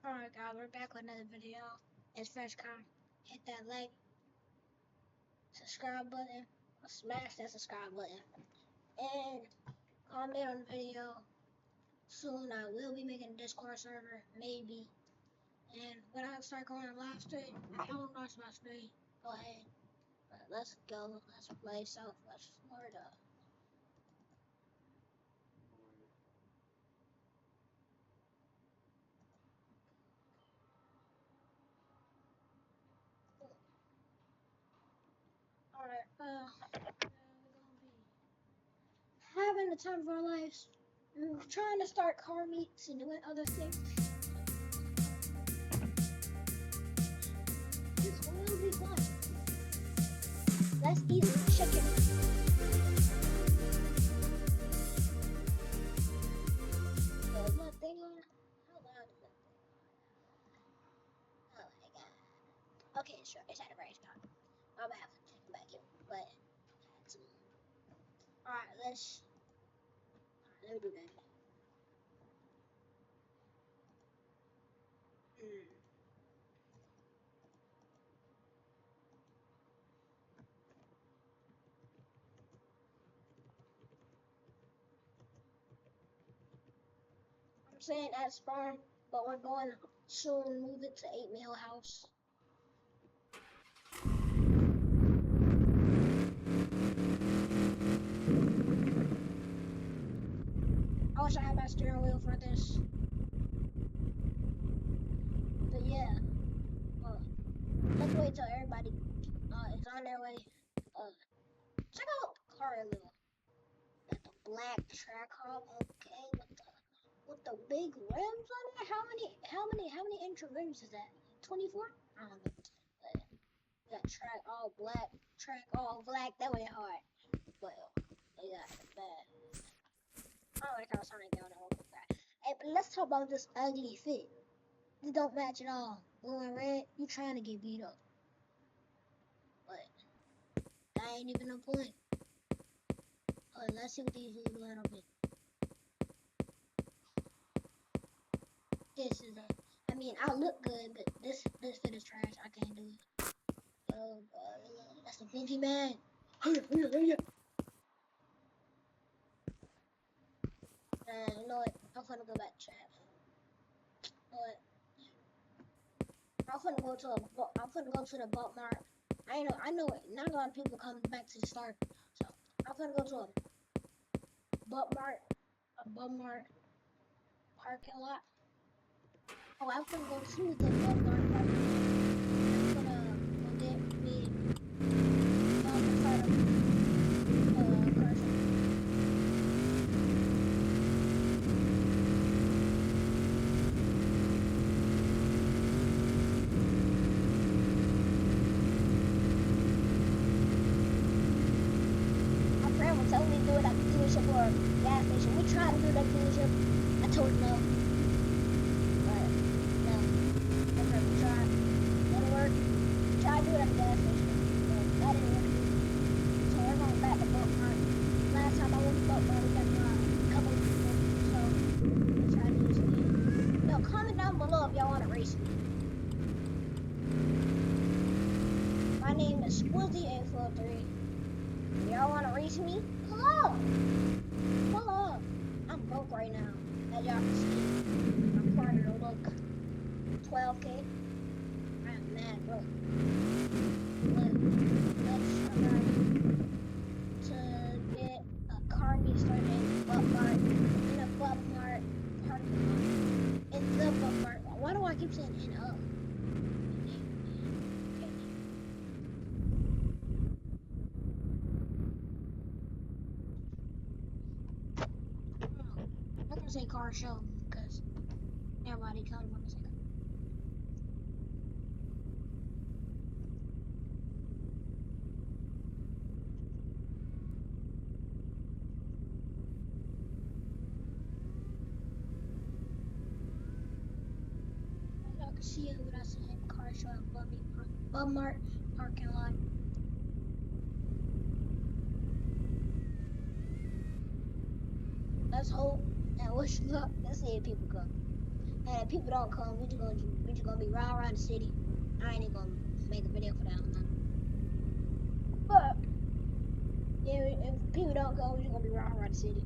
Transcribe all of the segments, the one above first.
Alright guys, we're back with another video. It's Fresh Con. Hit that like, subscribe button, or smash that subscribe button. And comment on the video. Soon I will be making a Discord server, maybe. And when I start going on live stream, I don't know my stream. Go ahead. But let's go. Let's play Southwest Florida. Alright, we're gonna be having the time of our lives. We're trying to start car meets and doing other things. This will be fun. Let's eat some chicken. Is that thing on? How loud is that thing? Oh my god. Okay, sure. It's at a very start. I'm gonna have to take it back in. But, alright, let's. Let me do that. I'm saying at spawn, but we're going to soon move it to 8 Mill House. I wish I had my steering wheel for this. But yeah, let's wait till everybody is on their way. Check out the car a little. Got the black track hub, okay, with the big rims on it. How many inch rims is that? 24? I don't know. But got track all black. That way hard. But they got the bad. I don't like how Sonic down there. Hey, but let's talk about this ugly fit. It don't match at all. Blue and red, you trying to get beat up. But that ain't even the point. Let's see what these do a little bit. This is I mean, I look good, but this fit is trash. I can't do it. Oh, that's the Benji man. You know what? I'm gonna go back to chat. You know what? I'm gonna go to the boat mart. I know it. Not a lot of people come back to the start. So I'm gonna go to a boat mart parking lot. Oh, I'm gonna go to the boat mart parking lot. I'm gonna go get me inside of car show. Tell me to do it at the dealership or gas station. We tried to do it at the dealership. I told him no. But no. Okay, we tried. Didn't work. We tried to do it at the gas station. But that didn't work. So we're going back to boat mart. Last time I went to boat mart, we got a couple of people. So we'll try to do this again. Yo, comment down below if y'all want to race me. My name is Squizzy843. Y'all want to race me? Hello! Hello! I'm broke right now, as y'all can see. I'm trying to look 12K. I'm mad broke. Let's try to get a car meet started in a Butt Mart parking lot. In the Butt Mart. Why do I keep saying in up? I'm gonna say car show because everybody comes when I say car. Y'all can see what I said. Car show at Bub Mart parking lot. Let's hope and wish luck. Let's see if people come. And if people don't come, we just gonna be riding around the city. I ain't even gonna make a video for that one. But yeah, if people don't come, we just gonna be riding around the city.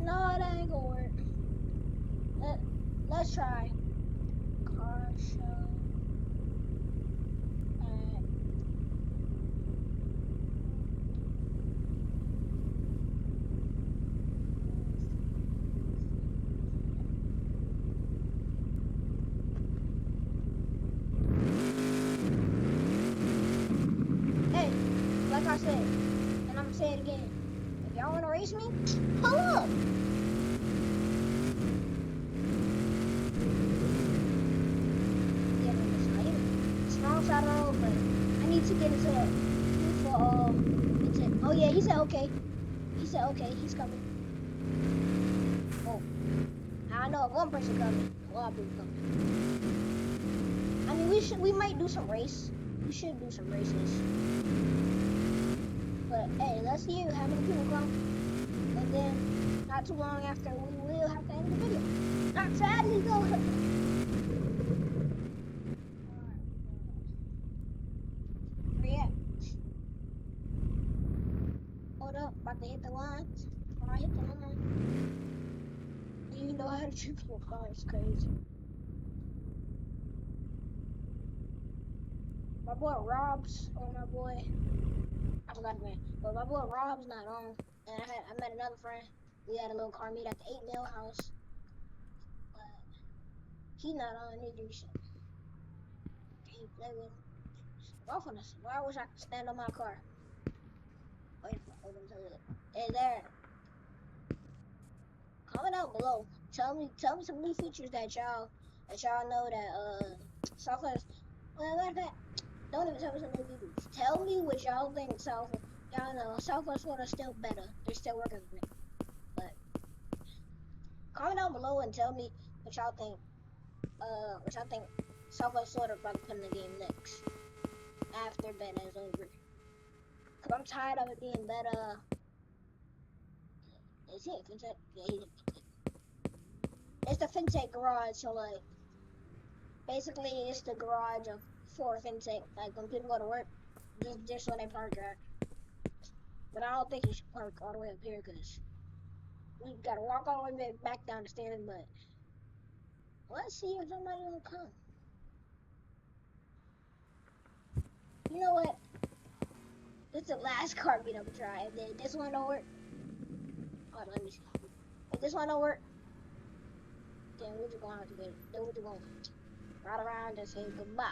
No, that ain't gonna work. Let's try car show. Hey, like I said, and I'm gonna say it again. If y'all wanna race me, pull up. Yeah, it's wrong side of the road, but I need to get into oh yeah, he said okay. He said okay, he's coming. Oh, I know of one person coming. A lot of people coming. I mean, we might do some race. We should do some races. But hey, let's see how many people come. And then, not too long after, we will have to end the video. Not sadly though. Where you at? Hold up, about to hit the line. When I hit the line, you know how to trip your car, it's crazy. My boy Rob's, or my boy, I forgot the name, but my boy Rob's not on. And I met another friend. We had a little car meet at the 8 Mil house. But he not on either, so can't play with him. Off on us. Why wish I could stand on my car? Wait for them to look. Hey there. Comment down below. Tell me some new features that y'all know that Southwest. Well, matter of fact, don't even tell me some new features. Tell me what y'all think y'all know Southwest Florida still better. They're still working on it. But comment down below and tell me what y'all think. What y'all think Southwest Florida about to put in the game next after beta is over. Cause I'm tired of it being beta. Is he a fintech? Yeah, he's a fintech. It's the fintech garage, so like basically it's the garage for fintech. Like when people go to work, just where they park at. But I don't think you should park all the way up here because we gotta walk all the way back down the stairs. But let's see if somebody will come. You know what? This is the last car meet I'm trying. If this one don't work, hold on, let me see. If this one don't work, then we're just gonna have to get it. Then we're just gonna ride around and say goodbye.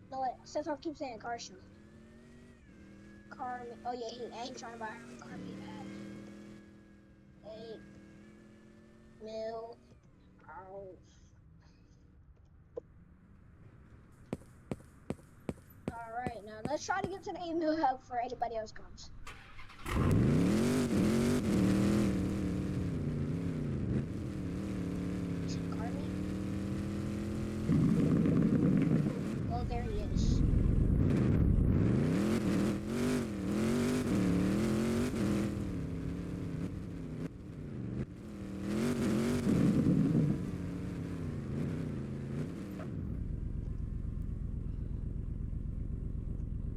You know what? Since I keep saying car show. Car meet. Oh yeah, he ain't trying to buy her car meet at 8 Mil house. Alright, now let's try to get to the 8 Mil house before anybody else comes. Oh, there he is.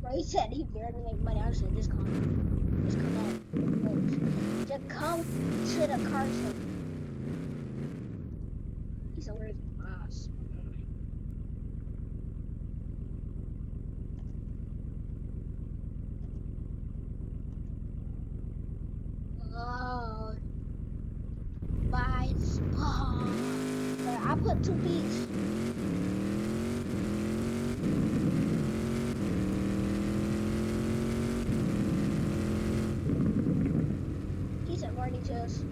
Bro, he said he barely make money. I said, just come on. Just come on. Just come to the car show. He said, where's the boss? Oh, by spot. I put 2 P's. He said, Marty, just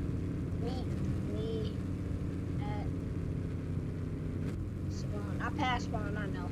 meet me at spawn. I passed spawn, I know.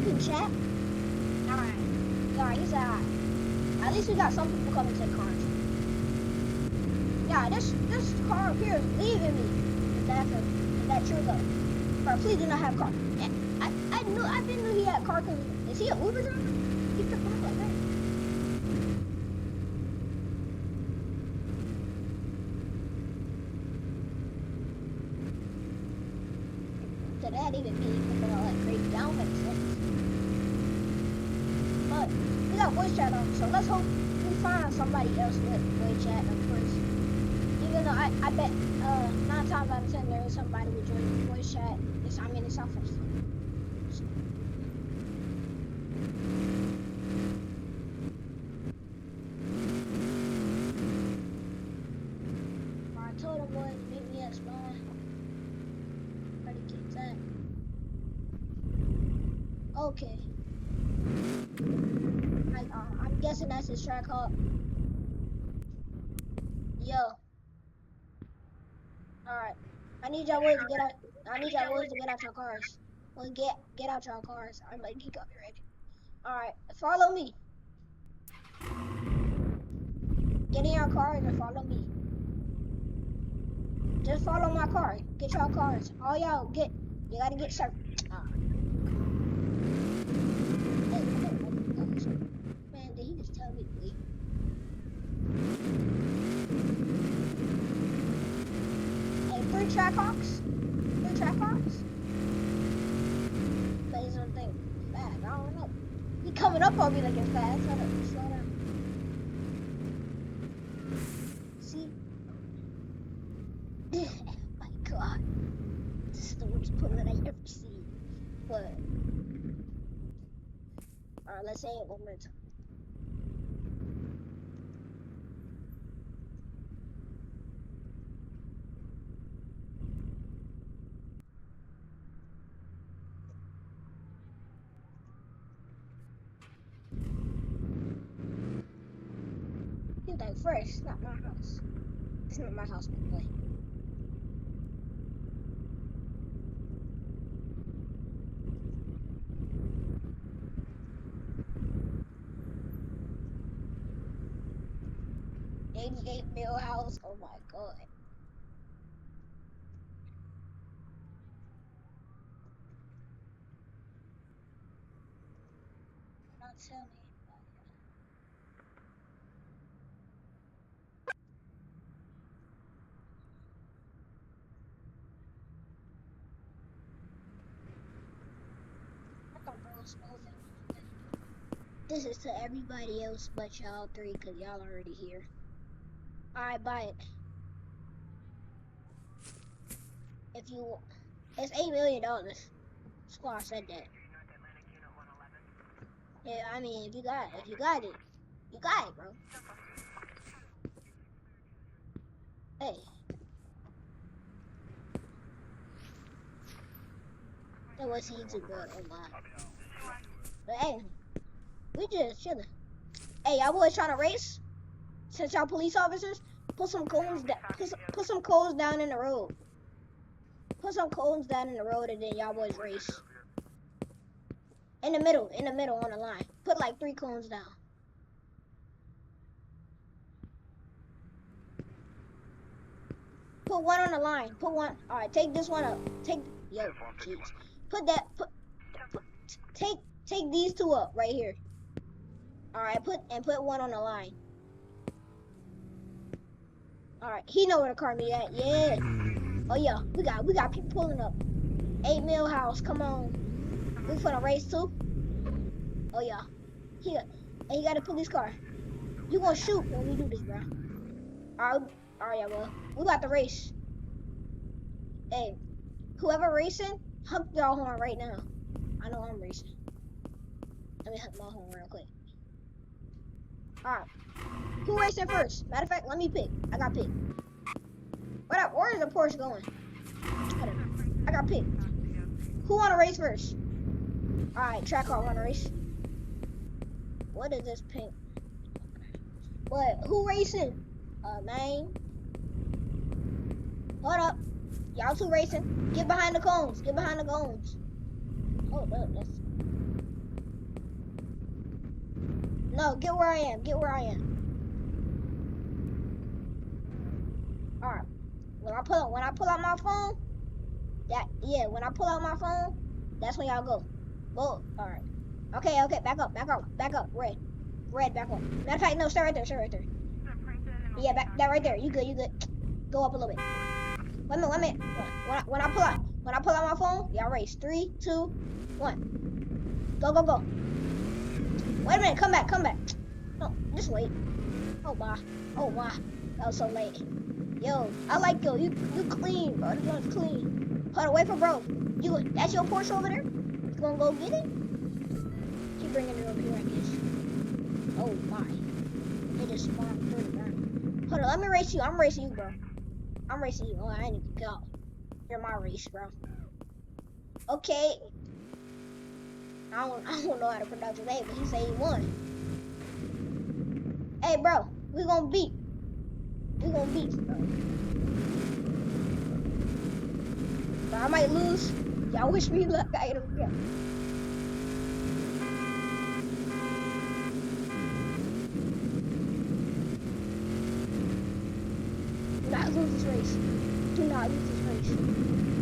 in chat? Alright. Alright, he said alright. At least we got some people coming to the cars. Yeah, this car up here is leaving me. Is that true though? Bro, please do not have a car. I didn't know he had a car. Is he an Uber driver? He picked him up like that. So that even means all that crazy down makes sense. But we got voice chat on, so let's hope we find somebody else with voice chat, of course. Even though I bet 9 times out of 10 there is somebody with voice chat. It's our first time. So. I told them boys to meet me at spawn. Where the kids at? Okay. I'm guessing that's his track hop. Yo. Alright. I need y'all boys to get out. I need y'all boys to get out your cars. Well, get out your cars. I'm like, you got me ready. Alright, follow me. Get in your cars and follow me. Just follow my car. Get your cars. All y'all you gotta get served. Man, did he just tell me to leave? Hey, free track hawks? Free track hawks? But he's gonna think fast. I don't know. He coming up on me like it's fast. Hold up, slow down. See? Oh my god. This is the worst bullet I ever seen. But alright, let's say it one more time. He's like, fresh, it's not my house. It's not my house, my boy. $88 mil house, oh my god. Not tell me. This is to everybody else but y'all three, cause y'all already here. Alright, buy it. If you, it's $8 million. Squaw said that. Yeah, I mean, if you got it, you got it, bro. Hey. That was easy, bro. Oh my. But hey, we just chilling. Hey, y'all boys trying to race? Since y'all police officers, put some cones down. Put some cones down in the road. Put some cones down in the road, and then y'all boys race. In the middle, on the line. Put like 3 cones down. Put one on the line. Put one. All right, take this one up. Yo, jeez. Take these 2 up right here. All right, put one on the line. All right, he know where the car meet at. Yeah. Oh yeah, we got people pulling up. 8 mil house, come on. We finna race too. Oh yeah. And he got a police car. You gonna shoot when we do this, bro? All right, yeah, well, we about to race. Hey, whoever racing, hump y'all horn right now. I know I'm racing. Let me hump my horn real quick. Alright. Who racing first? Matter of fact, let me pick. I got picked. Where is the Porsche going? I got picked. Who wanna race first? Alright, track car wanna race. What is this pink? What? Who racing? Man. Hold up. Y'all 2 racing. Get behind the cones. Hold up. No, get where I am. Get where I am. All right. When I pull out my phone, when I pull out my phone, that's when y'all go. Go. All right. Okay. Back up. Red. Back up. Matter of fact, no, stay right there. Yeah, that right there. You good. Go up a little bit. Wait a minute. When I pull out my phone, y'all race. 3, 2, 1. Go. Wait a minute. Come back. No, just wait. Oh my. That was so late. Yo, I like you clean, bro. This one's clean. Hold on, wait for bro. That's your Porsche over there? You gonna go get it? Keep bringing it over here, I guess. Oh my. It just spawned through the ground. Hold on, let me race you. I'm racing you, bro. Oh, I need to go. You're my race, bro. Okay. I don't know how to pronounce his name, but he said he won. Hey, bro, we gonna beat, bro. But I might lose. Y'all wish me luck. I ain't gonna go. Do not lose this race.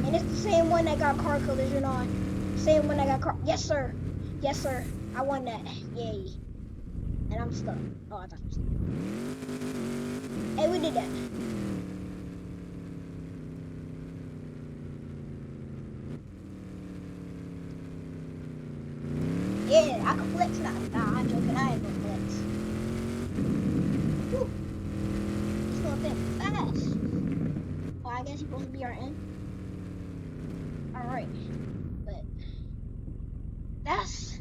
And it's the same one that got car collision on. Same one that got car. Yes, sir. I won that. Yay. And I'm stuck. Oh, I thought I was stuck. Hey, we did that. Yeah, I can flex now. Nah, I'm joking. I ain't gonna flex. Whew. It's going fast. Oh, I guess you're supposed to be our end. Alright. But that's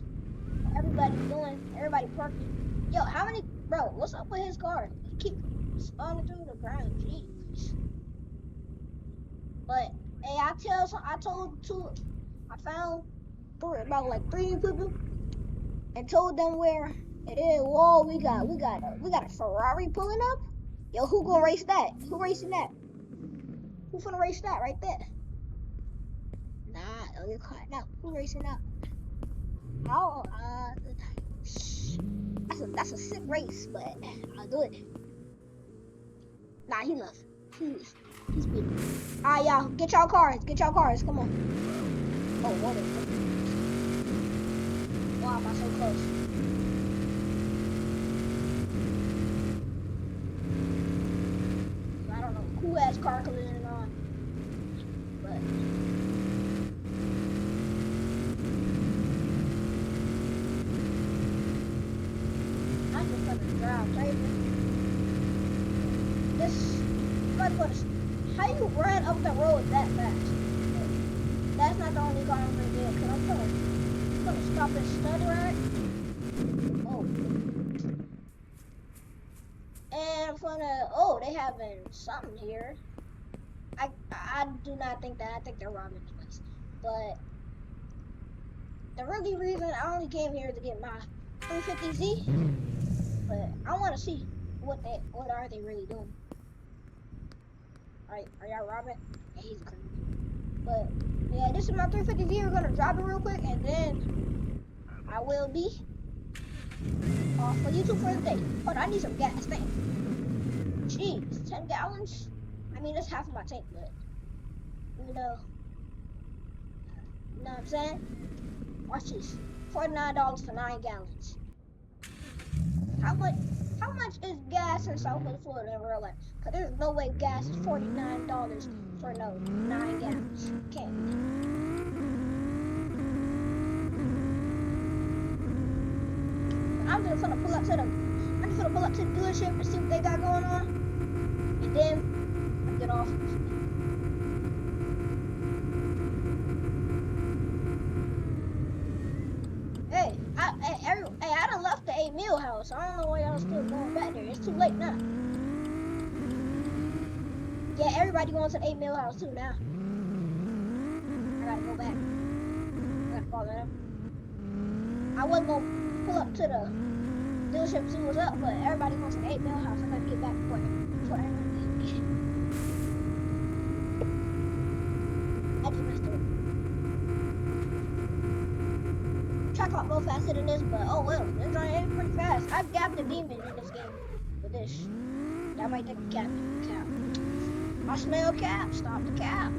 what everybody's doing. Everybody parking. Yo, how many, bro, what's up with his car? He keep spawning through the ground. Jeez. But, hey, I found about like 3 people and told them where it is. Whoa, we got a Ferrari pulling up. Yo, who gonna race that? Who racing that? Who finna race that right there? Nah, you're caught now. Who racing that? Oh, that's a sick race, but I'll do it. Nah, he left. He's beating. Alright, y'all, get y'all cars. Come on. Oh, what is it? Wow, am I so close? I don't know who has car collision on, but I'm just gonna drive crazy. How you run up the road that fast? That's not the only car I'm gonna do, because I'm gonna stop and study right. Oh. And I'm gonna, they having something here. I do not think that. I think they're robbing the place. But the really reason I only came here is to get my 350Z. But I want to see what are they really doing. Are y'all robbing? Yeah, he's a criminal. But yeah, this is my 350Z. We're gonna drop it real quick, and then I will be off for YouTube for the day. Hold on, I need some gas. Dang. Jeez, 10 gallons. I mean, that's half of my tank, but you know what I'm saying? Watch this. $49 for 9 gallons. How much is gas in Southwest Florida in real life? Because there's no way gas is $49 for 9 gallons. Can't be. I'm just gonna pull up to the dealership and see what they got going on. And then I get off. I done left the 8 Mill house. I don't know why y'all still going back there. It's too late now. Yeah, everybody going to the 8 Mill house too now. I gotta go back. I gotta follow them. I wasn't gonna pull up to the dealership to see what's up, but everybody wants to the 8 Mill house. I gotta get back before everybody leaves. I just messed up. I caught more faster than this, but oh well, this joint is pretty fast. I've gapped a demon in this game with this. That might take a cap. Cap. I smell cap. Stop the cap.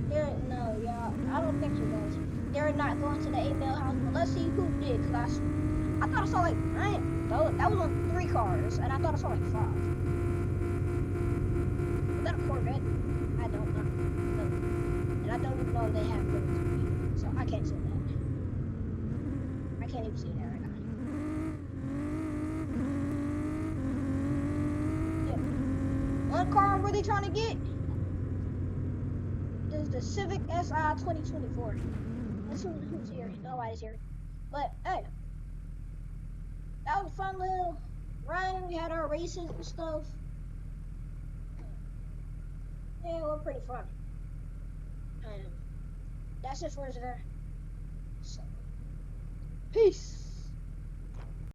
There, no, y'all. I don't think you guys. They're not going to the 8 mil house, but let's see who did. Cause I thought I saw like I ain't. That was on 3 cars, and I thought I saw like 5. Is that a Corvette? I don't know. No. And I don't even know if they have bullets on me, so I can't say that. I can't even say that right now. Yeah. One car I'm really trying to get is the Civic SI 2024. Let's see who's here. Nobody's here. But hey, that was a fun little run. We had our races and stuff. Yeah, it was pretty fun. That's it for today. So, peace.